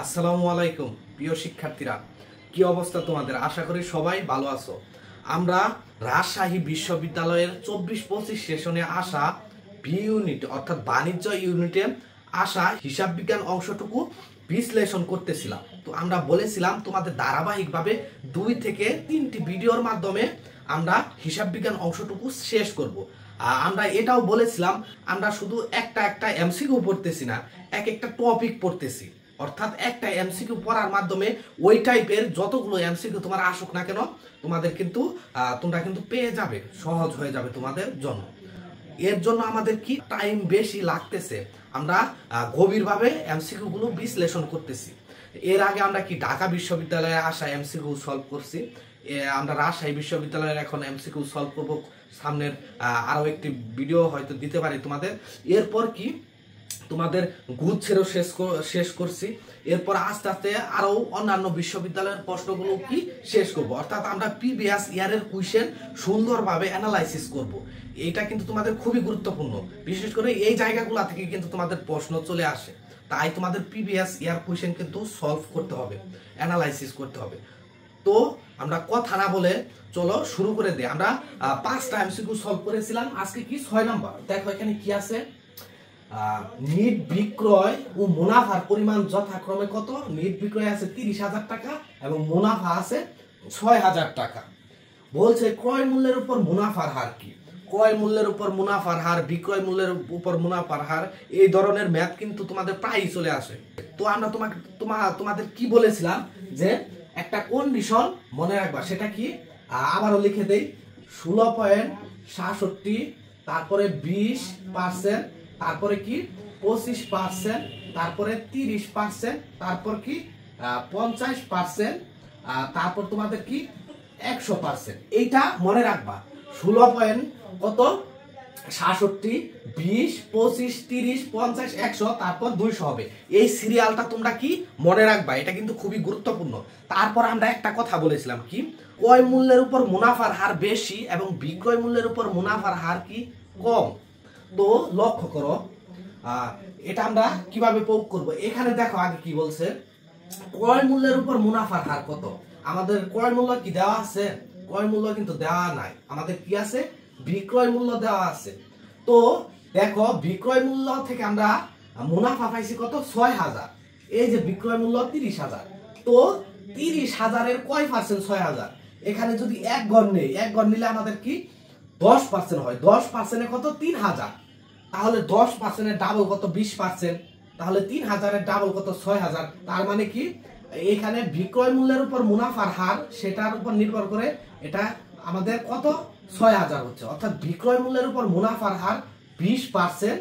আসসালামু আলাইকুম প্রিয় শিক্ষার্থীরা, কি অবস্থা তোমাদের? আশা করি সবাই ভালো আছো। আমরা রাজশাহী বিশ্ববিদ্যালয়ের 24-25 সেশনে আসা বি ইউনিট অর্থাৎ বাণিজ্য ইউনিটে আসা হিসাব বিজ্ঞান অংশটুকু বিশ্লেষণ করতেছিলাম। তো আমরা বলেছিলাম তোমাদের ধারাবাহিকভাবে 2 থেকে 3টি ভিডিওর মাধ্যমে আমরা হিসাব বিজ্ঞান অংশটুকু শেষ করব। আমরা এটাও বলেছিলাম আমরা শুধু একটা এমসিকিউ পড়তেছি না, একটা টপিক পড়তেছি। অর্থাৎ একটা এমসিকিউ পড়ার মাধ্যমে ওই টাইপের যতগুলো এমসিকিউ তোমার আসুক না কেন তোমাদের কিন্তু তোমরা কিন্তু পেয়ে যাবে, সহজ হয়ে যাবে তোমাদের জন্য। এর জন্য আমাদের কি টাইম বেশি লাগতেছে, আমরা গভীরভাবে এমসিকিউ গুলো বিশ্লেষণ করতেছি। এর আগে আমরা কি ঢাকা বিশ্ববিদ্যালয়ে আসা এমসিকিউ সলভ করছি, আমরা রাজশাহী বিশ্ববিদ্যালয়ের এখন এমসিকিউ সলভ করব। সামনের আরো একটি ভিডিও হয়তো দিতে পারি তোমাদের। এরপর কি তোমাদের গুচ্ছেরও শেষ করছি। এরপর আস্তে আস্তে আরো অন্যান্য বিশ্ববিদ্যালয়ের প্রশ্নগুলো কি শেষ করব। অর্থাৎ আমরা প্রিভিয়াস ইয়ারের কোয়েশ্চেন সুন্দরভাবে অ্যানালাইসিস করব। এটা কিন্তু তোমাদের খুবই গুরুত্বপূর্ণ, বিশেষ করে এই জায়গাগুলো থেকে কিন্তু তোমাদের প্রশ্ন চলে আসে। তাই তোমাদের প্রিভিয়াস ইয়ার কোয়েশ্চেন কিন্তু সলভ করতে হবে, অ্যানালাইসিস করতে হবে। তো আমরা কথা না বলে চলো শুরু করে দিই। আমরা 5টা এমসিকিউ সলভ করেছিলাম, আজকে কি 6 নাম্বার। দেখো এখানে কি আছে, নিট বিক্রয় ও মুনাফার পরিমাণ যথাক্রমে কত। নিট বিক্রয় আছে 30,000 টাকা এবং মুনাফা আছে 6,000 টাকা। বলছে ক্রয় মূল্যের উপর মুনাফার হার কি। ক্রয় মূল্যের উপর মুনাফার হার, বিক্রয় মূল্যের উপর মুনাফার হার, এই ধরনের ম্যাথ কিন্তু তোমাদের প্রায়ই চলে আসে। তো আমরা তোমাদের কি বলেছিলাম যে একটা কন্ডিশন মনে রাখবা, সেটা কি আবারও লিখে দেই। 16.67, তারপরে 20%, তারপরে কি 25%, তারপরে 30%, তারপর কি 50%, তারপর তোমাদের কি 100%। এইটা মনে রাখবা। 16.67, 20, 25, 30, 50, 100, তারপর 200 হবে। এই সিরিয়ালটা তোমরা কি মনে রাখবা, এটা কিন্তু খুবই গুরুত্বপূর্ণ। তারপর আমরা একটা কথা বলেছিলাম কি, ক্রয় মূল্যের উপর মুনাফার হার বেশি এবং বিক্রয় মূল্যের উপর মুনাফার হার কি কম। তো লক্ষ্য করো এটা আমরা কিভাবে প্রয়োগ করব। এখানে দেখো আগে কি বলছে, ক্রয় মূল্যের উপর মুনাফার হার কত। আমাদের ক্রয় মূল্য কি দেওয়া আছে? ক্রয় মূল্য কিন্তু দেওয়া নাই, আমাদের কি আছে, বিক্রয় মূল্য দেওয়া আছে। তো দেখো বিক্রয় মূল্য থেকে আমরা মুনাফা পাইছি কত, 6,000। এই যে বিক্রয় মূল্য 30,000, তো 30,000-এর কয় পার্সেন্ট 6,000? এখানে যদি 1 গড় নেই, 1 গড় নিলে আমাদের কি 10% হয়। 10%-এ কত, 3,000। তাহলে 10%-এর ডাবল কত, 20%। তাহলে 3,000-এর ডাবল কত, 6,000। তার মানে কি এখানে বিক্রয় মূল্যের উপর মুনাফার হার, সেটার উপর নির্ভর করে এটা আমাদের কত, 6,000 হচ্ছে। অর্থাৎ বিক্রয় মূল্যের উপর মুনাফার হার 20%,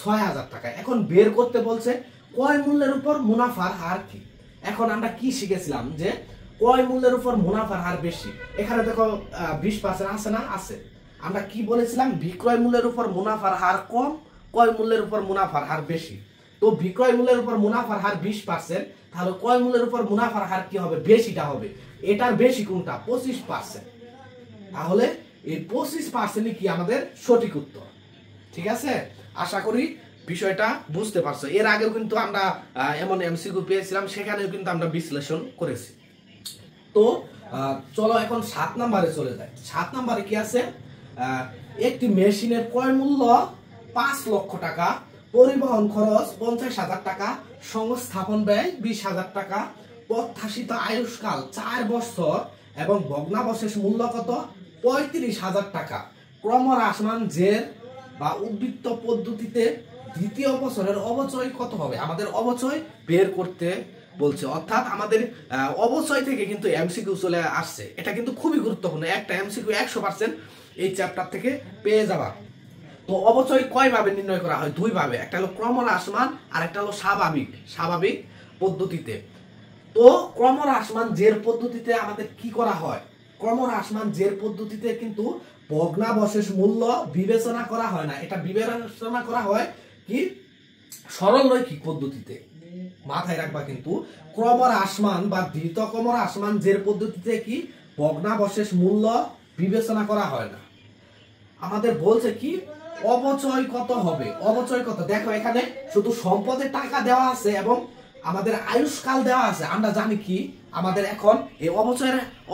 6,000 টাকা। এখন বের করতে বলছে ক্রয় মূল্যের উপর মুনাফার হার কি। এখন আমরা কি শিখেছিলাম যে ক্রয় মূল্যের উপর মুনাফার হার বেশি। এখানে দেখো 20% আছে না, আছে। আমরা কি বলেছিলাম, বিক্রয় মূল্যের উপর মুনাফার হার কম, ক্রয় মূল্যের উপর মুনাফার হার বেশি। তো বিক্রয় মূল্যের উপর মুনাফার হার 20%, তাহলে ক্রয় মূল্যের উপর মুনাফার হার কি হবে, বেশিটা হবে। এটার বেশি কোনটা, 25%। তাহলে এই 25%ই কি আমাদের সঠিক উত্তর। ঠিক আছে, আশা করি বিষয়টা বুঝতে পারছো। এর আগেও কিন্তু আমরা এমন এমসিকিউ পেয়েছিলাম, সেখানেও কিন্তু আমরা বিশ্লেষণ করেছি। তো চলো এখন 7 নম্বরে চলে যাই। 7 নম্বরে কি আছে, একটি মেশিনের ক্রয় মূল্য 5 লক্ষ টাকা, পরিবহন খরচ 50,000 টাকা, সংস্থাপন ব্যয় 20,000 টাকা, প্রত্যাশিত আয়ুষ্কাল 4 বছর এবং ভগ্নাবশেষ মূল্য কত, 35,000 টাকা। ক্রমহ্রাসমান জের বা উদ্বৃত্ত পদ্ধতিতে দ্বিতীয় বছরের অবচয় কত হবে। আমাদের অবচয় বের করতে বলছে। অর্থাৎ আমাদের অবচয় থেকে কিন্তু এমসিকিউ চলে আসছে। এটা কিন্তু খুবই গুরুত্বপূর্ণ। একটা এমসিকিউ 100% এই চ্যাপ্টার থেকে পেয়ে যাবা। তো অবচয় কয় ভাবে নির্ণয় করা হয়? 2 ভাবে। একটা হলো ক্রমহ্রাসমান আর একটা হলো স্বাভাবিক পদ্ধতিতে। তো ক্রমহ্রাসমান জের পদ্ধতিতে আমাদের কি করা হয়, ক্রমহ্রাসমান জের পদ্ধতিতে কিন্তু ভগ্নাবশেষ মূল্য বিবেচনা করা হয় না, এটা বিবেচনা করা হয় কি সরলরৈখিক পদ্ধতিতে। মাথায় রাখবা কিন্তু ক্রমহ্রাসমান বা দ্রুত ক্রমহ্রাসমান জের পদ্ধতিতে কি ভগ্নাবশেষ মূল্য বিবেচনা করা হয় না। আমাদের বলছে কি অবচয় কত হবে, অবচয় কত। দেখো এখানে শুধু সম্পদের টাকা দেওয়া আছে এবং আমাদের আয়ুষ্কাল দেওয়া আছে, আমরা জানি কি আমাদের এখন এই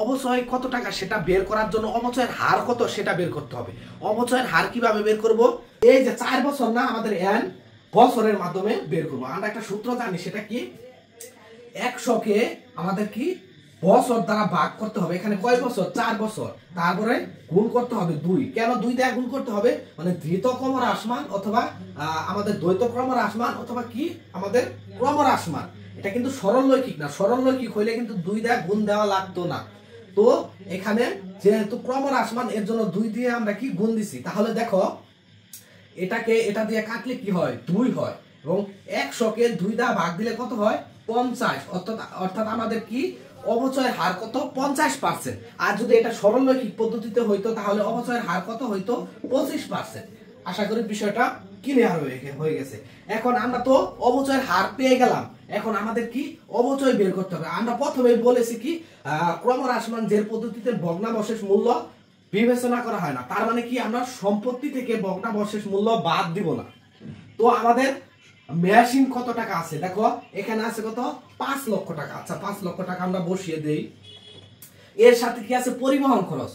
অবচয় কত টাকা সেটা বের করার জন্য অবচয়ের হার কত সেটা বের করতে হবে। অবচয়ের হার কিভাবে বের করব? এই যে 4 বছর না আমাদের এন বছরের মাধ্যমে বের করব। আমরা একটা সূত্র জানি, সেটা কি 100কে আমাদের কি বছর দ্বারা ভাগ করতে হবে। এখানে কয় বছর? 4 বছর। তারপরে গুণ করতে হবে 2। কেন 2 দিয়ে গুণ করতে হবে? মানে ধৃত ক্রমহ্রাসমান অথবা আমাদের দ্বৈত ক্রমহ্রাসমান অথবা কি আমাদের ক্রমহ্রাসমান। এটা কিন্তু সরলরৈখিক না, সরলরৈখিক হইলে কিন্তু 2 দিয়ে গুণ দেওয়া লাগতো না। তো এখানে যেহেতু ক্রমহ্রাসমান এর জন্য 2 দিয়ে আমরা কি গুণ দিছি। তাহলে দেখো এটাকে এটা দিয়ে কাটলে কি হয়? 2 হয়। এবং 100কে 2 দিয়ে ভাগ দিলে কত হয়? 50। অর্থাৎ আমাদের কি অবচয়ের হার কত? 50%। আর যদি এটা সরলরৈখিক পদ্ধতিতে হইতো তাহলে অবচয়ের হার কত হইতো? 25%। আশা করি বিষয়টা ক্লিয়ার হয়ে গেছে। এখন আমরা তো অবচয়ের হার পেয়ে গেলাম, এখন আমাদের কি অবচয় বের করতে হবে। আমরা প্রথমে বলেছি কি ক্রমহ্রাসমান জের পদ্ধতিতে ভগ্নাবশেষ মূল্য বিবেচনা করা হয় না। তার মানে কি আমরা সম্পত্তি থেকে ভগ্নাবশেষ মূল্য বাদ দিব না। তো আমাদের মেশিন কত টাকা আছে? দেখো এখানে আছে কত? 5 লক্ষ টাকা। আচ্ছা 5 লক্ষ টাকা আমরা বসিয়ে দেই। এর সাথে কি আছে? পরিবহন খরচ।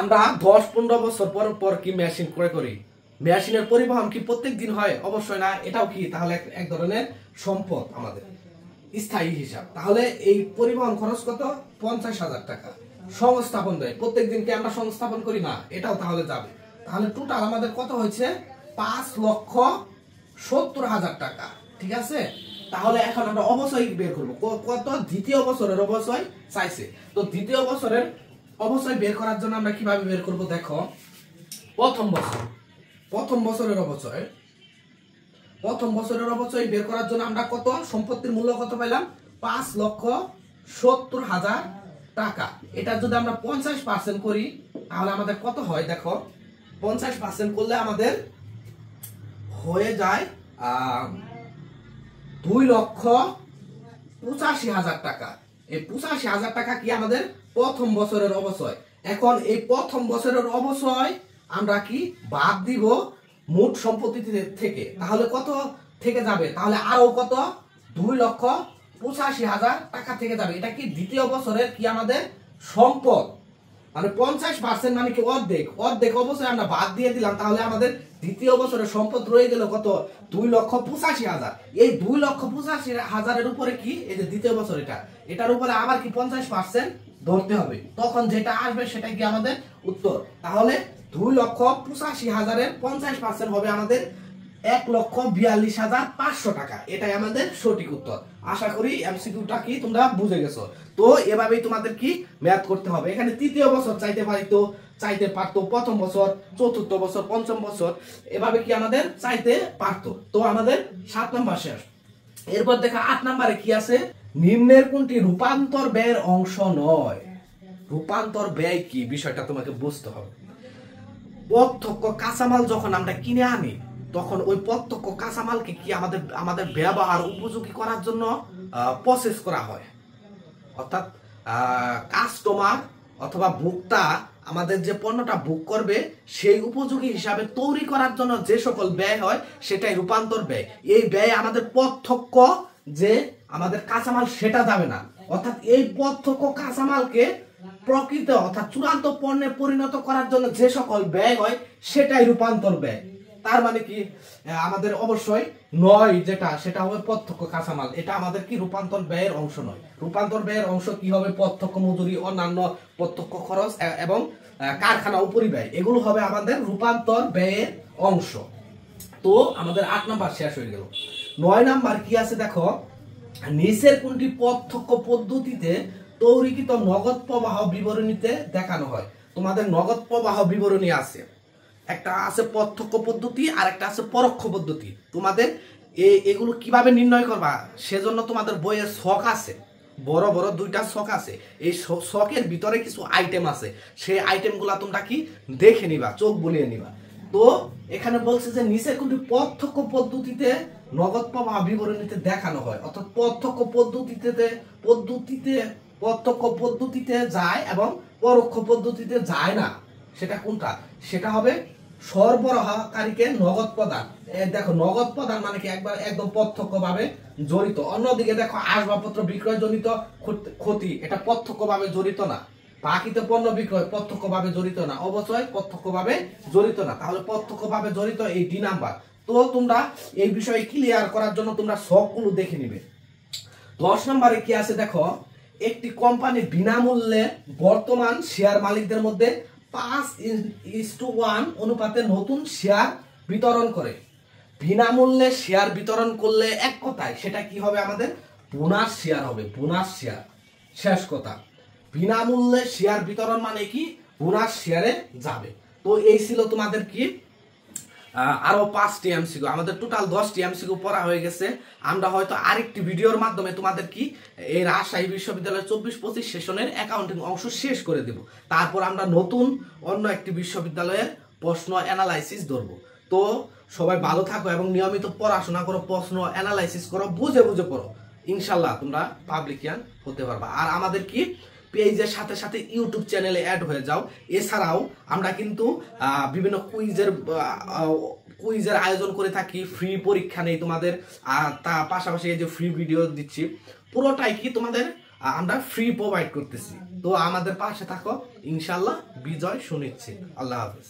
আমরা 10-15 বছর পর পর কি মেশিন ক্রয় করি। মেশিনের পরিবহন কি প্রত্যেক দিন হয়? অবশ্যই না। এটাও কি তাহলে এক ধরনের সম্পদ আমাদের স্থায়ী হিসাব। তাহলে এই পরিবহন খরচ কত? 50,000 টাকা। সংস্থাপন ব্যয় প্রত্যেক দিন কি আমরা সংস্থাপন করি না? এটাও তাহলে যাবে। তাহলে টোটাল আমাদের কত হয়েছে? 5,70,000 টাকা। ঠিক আছে। তাহলে এখন আমরা অবচয় বের করব। কত? দ্বিতীয় বছরের অবচয় চাইছে। তো দ্বিতীয় বছরের অবচয় বের করার জন্য আমরা কিভাবে বের করব? দেখো প্রথম বছরের অবচয় বের করার জন্য আমরা কত সম্পত্তির মূল্য কত পাইলাম? 5,70,000 টাকা। এটা যদি আমরা 50% করি তাহলে আমাদের কত হয়? দেখো 50% করলে আমাদের হয়ে যায় 2,85,000 টাকা। এই 85,000 টাকা কি আমাদের প্রথম বছরের অবচয়। এখন এই প্রথম বছরের অবচয় আমরা কি বাদ দিব মোট সম্পত্তি থেকে। তাহলে কত থেকে যাবে? তাহলে আরো কত? 2,85,000 টাকা থেকে যাবে। এটা কি দ্বিতীয় বছরের কি আমাদের সম্পদ। মানে 50% মানে কি অর্ধেক অবচয় আমরা বাদ দিয়ে দিলাম। তাহলে আমাদের দ্বিতীয় বছরের সম্পদ রয়ে গেল কত? 2,85,000। এই 2,85,000 উপরে কি এই যে দ্বিতীয় বছর এটার উপরে আবার কি 50% ধরতে হবে। তখন যেটা আসবে সেটা কি আমাদের উত্তর। তাহলে 2,85,000-এর 50% হবে আমাদের 1,42,500 টাকা। এটাই আমাদের সঠিক উত্তর। আশা করি এমসিকিউটা কি তোমরা বুঝে গেছো। তো এভাবেই তোমাদের কি ম্যাথ করতে হবে। এখানে তৃতীয় বছর চাইতে পারতো, প্রথম বছর, চতুর্থ বছর, পঞ্চম বছর, এভাবে কি আমাদের চাইতে পারতো। তো আমাদের 7 নম্বর শেষ। এরপর দেখা 8 নম্বরে কি আছে? নিম্নের কোনটি রূপান্তর ব্যয়ের অংশ নয়? রূপান্তর ব্যয় কি বিষয়টা তোমাকে বুঝতে হবে। প্রত্যক্ষ কাঁচামাল যখন আমরা কিনে আনি তখন ওই প্রত্যক্ষ কাঁচামালকে কি আমাদের ব্যবহার উপযোগী করার জন্য প্রসেস করা হয়। অর্থাৎ কাস্টমার অথবা ভোক্তা আমাদের যে পণ্যটা বুক করবে সেই উপযোগী হিসাবে তৈরি করার জন্য যে সকল ব্যয় হয় সেটাই রূপান্তর ব্যয়। এই ব্যয় আমাদের প্রত্যক্ষ যে আমাদের কাঁচামাল সেটা যাবে না। অর্থাৎ এই প্রত্যক্ষ কাঁচামালকে প্রকৃত অর্থাৎ চূড়ান্ত পণ্যে পরিণত করার জন্য যে সকল ব্যয় হয় সেটাই রূপান্তর ব্যয়। তার মানে কি আমাদের অবশ্যই নয় যেটা সেটা হবে প্রত্যক্ষ কাঁচামাল। এটা আমাদের কি রূপান্তর ব্যয়ের অংশ নয়। রূপান্তর ব্যয়ের অংশ কি হবে? প্রত্যক্ষ মজুরি, অন্যান্য প্রত্যক্ষ খরচ এবং কারখানা উপরিব্যয়, এগুলো হবে আমাদের রূপান্তর ব্যয়ের অংশ। তো আমাদের 8 নাম্বার শেষ হয়ে গেল। 9 নাম্বার কি আছে দেখো, নিচের কোনটি প্রত্যক্ষ পদ্ধতিতে তৈরিকৃত নগদ প্রবাহ বিবরণীতে দেখানো হয়? তোমাদের নগদ প্রবাহ বিবরণী আছে, একটা আছে প্রত্যক্ষ পদ্ধতি আর একটা আছে পরোক্ষ পদ্ধতি। তোমাদের এগুলো কিভাবে নির্ণয় করবা সেজন্য তোমাদের বইয়ের ছক আছে, বড় বড় 2টা ছক আছে। এই ছকের ভিতরে কিছু আইটেম আছে, সেই আইটেমগুলা তোমরা কি দেখে নিবা, চোখ বুলিয়ে নিবা। তো এখানে বলছে যে নিচে কোনটি প্রত্যক্ষ পদ্ধতিতে নগদ প্রবাহ বিবরণীতে দেখানো হয়। অর্থাৎ প্রত্যক্ষ পদ্ধতিতে যায় এবং পরোক্ষ পদ্ধতিতে যায় না, সেটা কোনটা? সেটা হবে সরবরাহকারীকে নগদ প্রদান। দেখো নগদ প্রদান মানে কি একবার একদম প্রত্যক্ষভাবে জড়িত। অন্যদিকে দেখো আসবাবপত্র বিক্রয়জনিত ক্ষতি, এটা প্রত্যক্ষভাবে জড়িত না। বাকিতে পণ্য বিক্রয় প্রত্যক্ষভাবে জড়িত না, অবশ্যই প্রত্যক্ষভাবে জড়িত না। তাহলে প্রত্যক্ষভাবে জড়িত এই ডি নাম্বার। তো তোমরা এই বিষয়ে ক্লিয়ার করার জন্য তোমরা সবগুলো দেখে নিবে। 10 নম্বরে কি আছে দেখো, একটি কোম্পানি বিনামূল্যে বর্তমান শেয়ার মালিকদের মধ্যে 5:1 অনুপাতে নতুন শেয়ার বিতরণ করে। বিনামূল্যে শেয়ার বিতরণ করলে এক কথায় সেটা কি হবে, আমাদের বোনাস শেয়ার হবে, বোনাস শেয়ার। শেষ কথা, বিনামূল্যে শেয়ার বিতরণ মানে কি বোনাস শেয়ারে যাবে। তো এই ছিল তোমাদের কি আরো 5টি এমসিকিউ, আমাদের টোটাল 10টি এমসিকিউ পড়া হয়ে গেছে। আমরা হয়তো আরেকটি ভিডিওর মাধ্যমে তোমাদের কি এই রাজশাহী বিশ্ববিদ্যালয়ের 24-25 সেশনের অ্যাকাউন্টিং অংশ শেষ করে দেব। তারপর আমরা নতুন অন্য একটি বিশ্ববিদ্যালয়ের প্রশ্ন অ্যানালাইসিস ধরবো। তো সবাই ভালো থাকো এবং নিয়মিত পড়াশোনা করো, প্রশ্ন অ্যানালাইসিস করো, বুঝে বুঝে পড়ো। ইনশাল্লাহ তোমরা পাবলিকিয়ান হতে পারবা। আর আমাদের কি পেজের সাথে সাথে ইউটিউব চ্যানেলে অ্যাড হয়ে যাও। এছাড়াও আমরা কিন্তু বিভিন্ন কুইজের আয়োজন করে থাকি, ফ্রি পরীক্ষা নেই তোমাদের, তার পাশাপাশি এই যে ফ্রি ভিডিও দিচ্ছি, পুরোটাই কি তোমাদের আমরা ফ্রি প্রোভাইড করতেছি। তো আমাদের পাশে থাকো, ইনশাল্লাহ বিজয় সুনিশ্চিত। আল্লাহ হাফেজ।